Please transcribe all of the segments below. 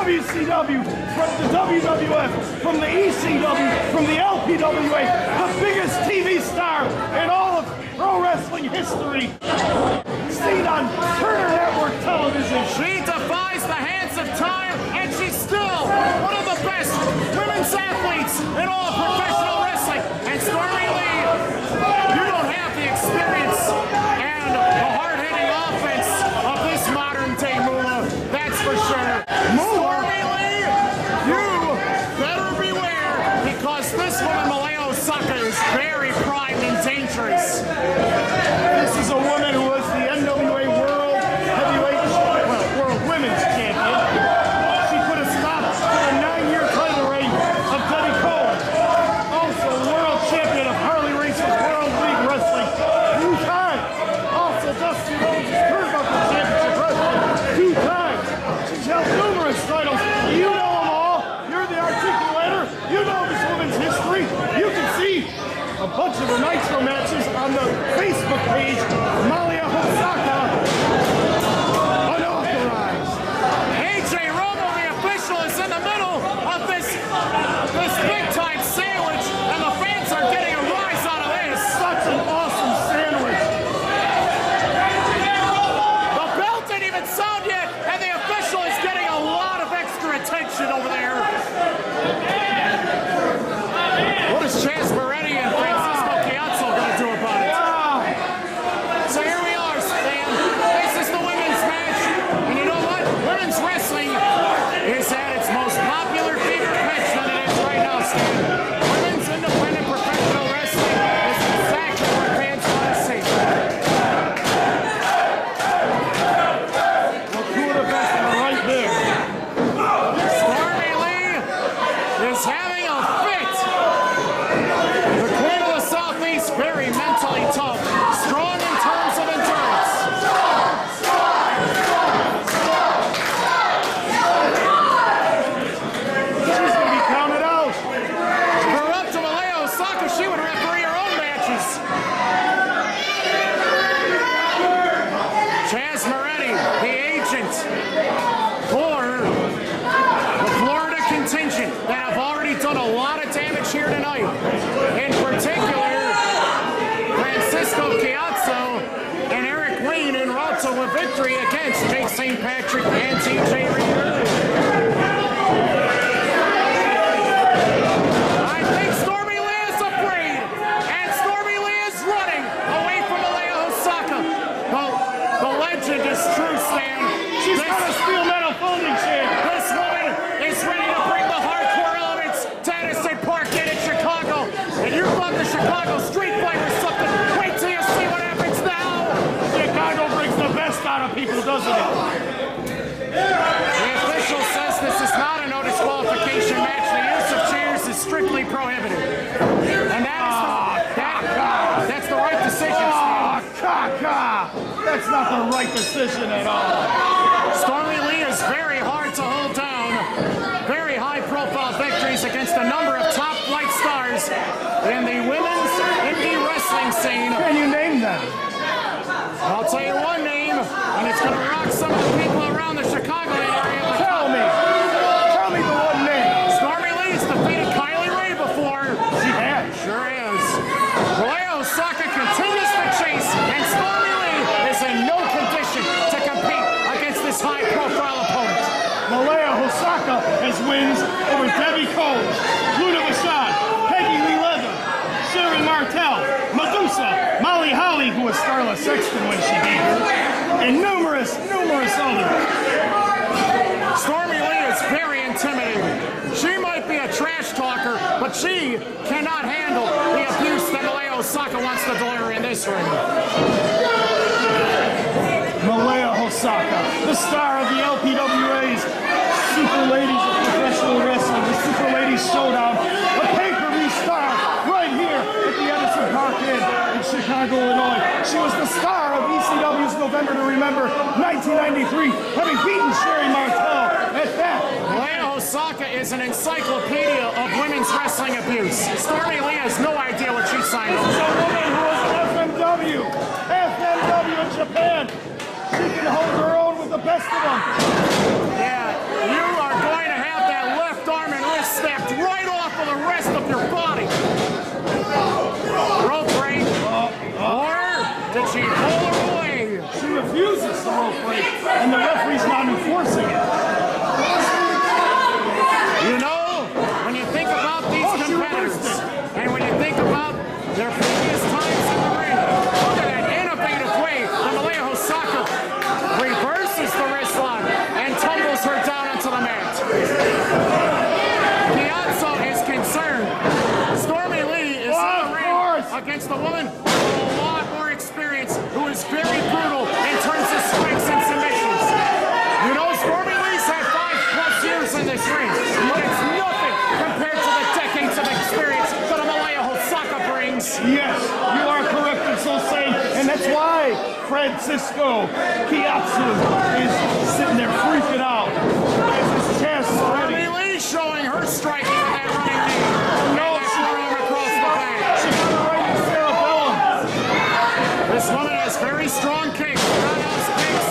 WCW, from the WWF, from the ECW, from the LPWA, the biggest TV star in all of pro wrestling history. Seen on Turner Network television. She defies the hands of time, and she's still one of the best women's athletes in all of professional wrestling. And Stormy Lee, you don't have the experience and the hard-hitting offense of this modern-day Moolah, that's for sure. Stormy Lee, you better beware, because this woman, Malia Hosaka, is very primed and dangerous. This is a woman who was the NWA World Women's Champion. She put a stop to the 9-year title reign of Debbie Cole. Also World Champion of Harley Race's World League Wrestling 2 times. Also Dusty Rhodes' Turnbuckle Championship Wrestling 2 times. She's held numerous titles. You know them all. You're the Articulator. You know this woman's history. You can see a bunch of her Nitro matches on the Facebook page, Malia Hosaka, unauthorized. AJ Romo, the official, is in the middle of this big-time sandwich, and the fans are getting a rise out of this. Such an awesome sandwich. The bell didn't even sound yet, and the official is getting a lot of extra attention over there. What is Chazz Moretti and Francisco Ciatso going to do about it? So here we are, Stan. This is the women's match. And you know what? Women's wrestling is at its most popular favorite match than it is right now, Stan. Women's independent professional wrestling is exactly what fans want to see. Well, two of the best are right there. Stormy Lee is having a fit. The Queen of the Southeast, very mentally tough, strong in terms of endurance. She's going to be counted out. For up to Malia Hosaka, she would referee her own matches. Chazz Moretti, the agent for the Florida contingent that have already done a lot of damage here tonight. In particular, Francisco Ciatso and Eric Wayne en route to a victory against Jake St. Patrick and TJ Reader. I think Stormy Lee is afraid, and Stormy Lee is running away from Malia Hosaka. The legend is true, Stan. She's got a steel metal folding chair. This woman is ready to bring the hardcore elements to Edison Park in Chicago. And you thought the Chicago Street Fight was something. Wait till you see what happens now. Chicago brings the best out of people, doesn't it? The official says this is not a no disqualification match. The use of chairs is strictly prohibited. And that's the right decision, Stan. That's not the right decision at all. Stormy Lee is very hard to hold down. Very high-profile victories against a number of top-flight stars in the women's indie wrestling scene. Can you name them? I'll tell you one name, and it's going to rock some of the people around the Chicago area. Tell me the one name. Stormy Lee's defeated Kylie Ray before. She has. Sure is. Malia Hosaka continues the chase, and Stormy Lee is in no condition to compete against this high-profile opponent. Malia Hosaka has wins over Debbie Cole, Luna Vachon, Peggy Lee Leather, Sharon Martel, Medusa, Molly Holly, who was Starla Sexton when she beat her, and numerous others. Stormy Lee is very intimidating. She might be a trash talker, but she cannot handle the abuse that Malia Hosaka wants to deliver in this ring. Malia Hosaka, the star of the LPWA's Super Ladies of Professional Wrestling, the Super Ladies Showdown, a pay-per-view star right here at the Edison Park Inn in Chicago, Illinois. She was the star of ECW's November to Remember 1993, having beaten Sherry Martel at that. Malia Hosaka is an encyclopedia of women's wrestling abuse. Stormy Lee has no idea what she signed up This is for. a woman who was FMW in Japan. She can hold her own with the best of them. Yeah, you are going uses the rope break, and the referee's not enforcing it. You know, when you think about these competitors, and when you think about their previous times in the ring, look at that innovative way that Malia Hosaka reverses the wrist lock and tumbles her down onto the mat. Ciatso is concerned. Stormy Lee is in the ring against a woman with a lot more experience, who is very brutal in terms of strikes and submissions. You know, Stormy Lee's had 5+ years in this ring, but it's nothing compared to the decades of experience that Malia Hosaka brings. Yes, you are correct in so saying, and that's why Francisco Ciatso is sitting there freaking out as his chest is ready. Stormy Lee showing her striking with that running knee. No, She across the back. She got it right in the cerebellum. This woman has very strong kicks, roundhouse kicks,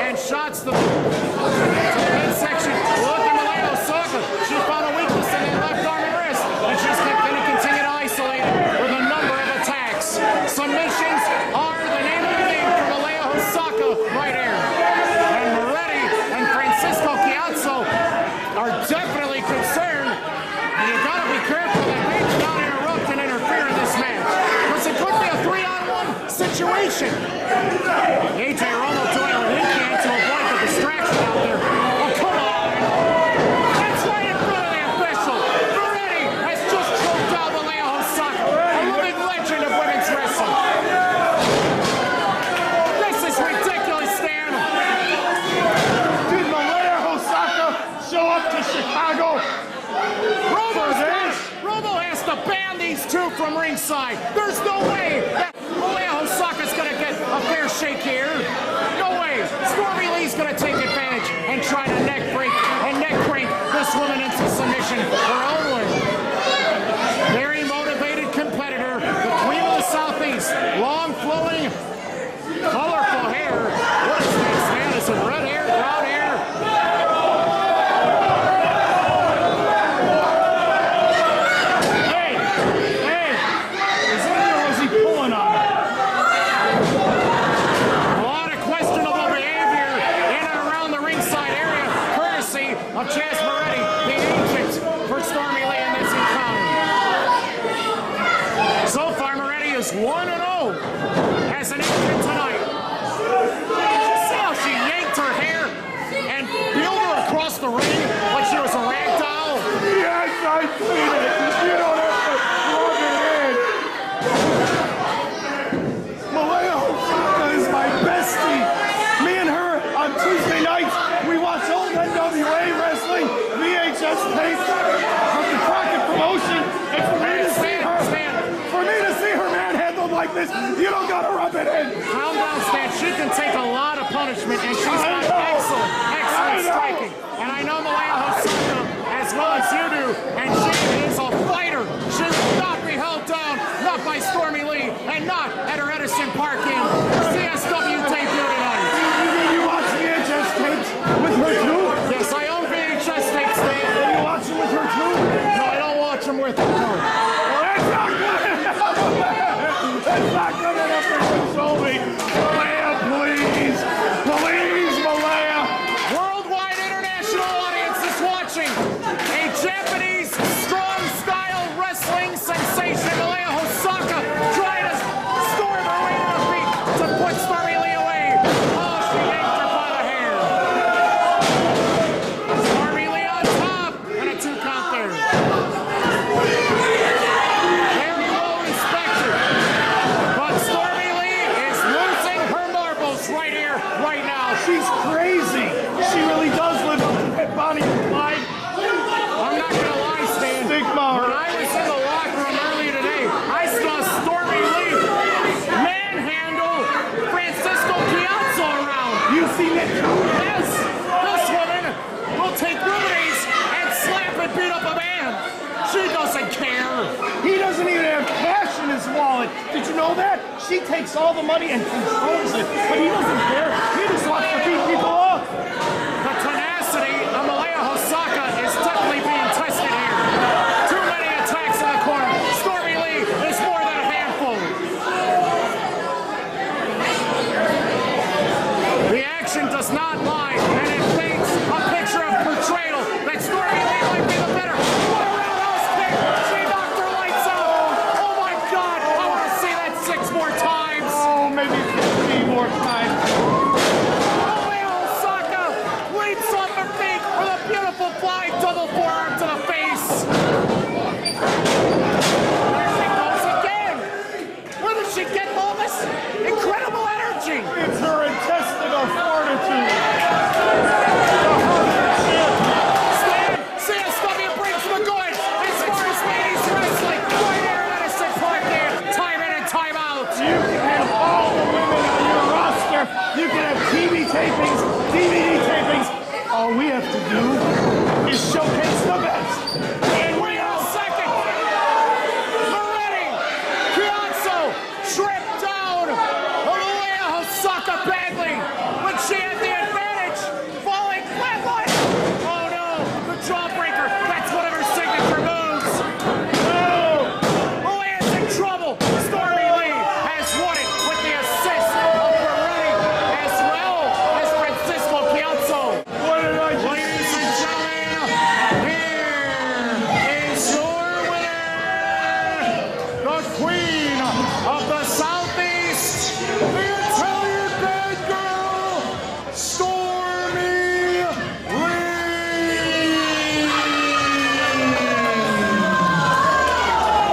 and shots to the midsection. Look at Malia Hosaka. She found a weakness in that left arm and wrist, and she's going to continue to isolate it with a number of attacks. Submissions are the name of the game for Malia Hosaka right here. And Moretti and Francisco Ciatso are definitely concerned. And you got to be careful that they do not interrupt and interfere in this match, because it could be a 3-on-1 situation. AJ Romo doing what he can to avoid the distraction out there. Oh, come on! That's right in front of the official. Moretti has just choked out Malia Hosaka, a living legend of women's wrestling. This is ridiculous, Stan. Did Malia Hosaka show up to Chicago? Romo has to ban these two from ringside. There's no way that Malia Hosaka's going to get a fair shake here. No way. Stormy Lee's going to take advantage and try to neck break this woman into submission for her own win. Very motivated competitor, the queen of the Southeast. Long, flowing, colorful hair. What is this, man? Is it red hair, brown hair? Of Chazz Moretti, the agent for Stormy Lee in this encounter. So far, Moretti is 1-0 as an agent tonight. See how she yanked her hair and peeled her across the ring like she was a rag doll? Yes, I seen it. You don't have to plug it in. Malia Hosaka is my bestie. Me and her on Tuesday nights, we watch old NWA wrestling, VHS tapes from the Crockett promotion, and for me to see her manhandled like this, you don't gotta rub it in. Calm down, Stan. She can take a lot of punishment, and she's got excellent striking. And I know Malia Hosaka as well as you do, and she is a fighter. She will not be held down, not by Stormy Lee, and not at her Edison Park in CSW debut tonight. You watch VHS tapes with her too? Yes, I own VHS tapes, Stan. And you watch them with her too? No, I don't watch them with her. Well, that's not good enough. That's not good enough for control me. Malia, please. Please, Malia. Worldwide international audience is watching. A Japanese strong style wrestling sensation, Malia Hosaka, trying to storm her way to her feet to put Stormy Lee away. Oh, she yanked her by the hair. Stormy Lee on top, and a 2 count there. Very well respected. But Stormy Lee is losing her marbles right here, right now. She's crazy. She really does live up to that Bonnie and Clyde. I'm not going to lie, Stan. Stigma. When I was in the locker room earlier today, I saw Stormy Lee manhandle Francisco Ciatso around. You seen it too? Yes, this woman will take Rubies and slap and beat up a man. She doesn't care. He doesn't even have cash in his wallet. Did you know that? She takes all the money and controls it, but he doesn't care. He just wants to beat people up. The tenacity of Malia Hosaka is definitely being tested here. Too many attacks in the corner. Stormy Lee is more than a handful. fiction does not lie, and it paints a picture of portrayal that Stormy Lee might be the better. What a roundhouse kick! She knocked her lights out! Oh my God! I want to see that 6 more times! Oh, maybe 15 more times. Malia Hosaka leaps off her feet with a beautiful flying double forearm to the face. There she goes again. Where did she get all this incredible energy? It's her intestinal fortitude. Stan, CSW brings the goods as far as ladies wrestling. Right here at Edison Park here, time in and time out. You can have all the women on your roster. You can have TV tapings, DVD tapings. All we have to do is showcase the best. And we are Second, Moretti, Ciatso tripped down Malia Hosaka badly, but she had the advantage, falling flatline. Oh no, the jawbreaker, that's one of her signature moves. Malia's in trouble. Stormy Lee has won it with the assist of Moretti as well as Francisco Ciatso. What did I just Ladies and gentlemen, here is your winner, the Queen of the Southeast, the Italian Bad Girl, Stormy Lee.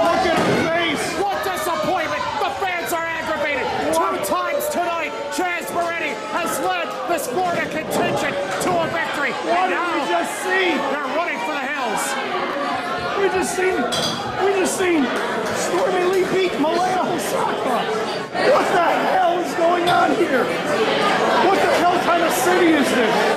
look at her face? What disappointment! The fans are aggravated. 2 times tonight, Chazz Moretti has led this Florida contingent to a victory. What And did we now just see? they're running for the hills. We just seen Stormy Lee beat Malia Hosaka. What the hell is going on here? What the hell kind of city is this?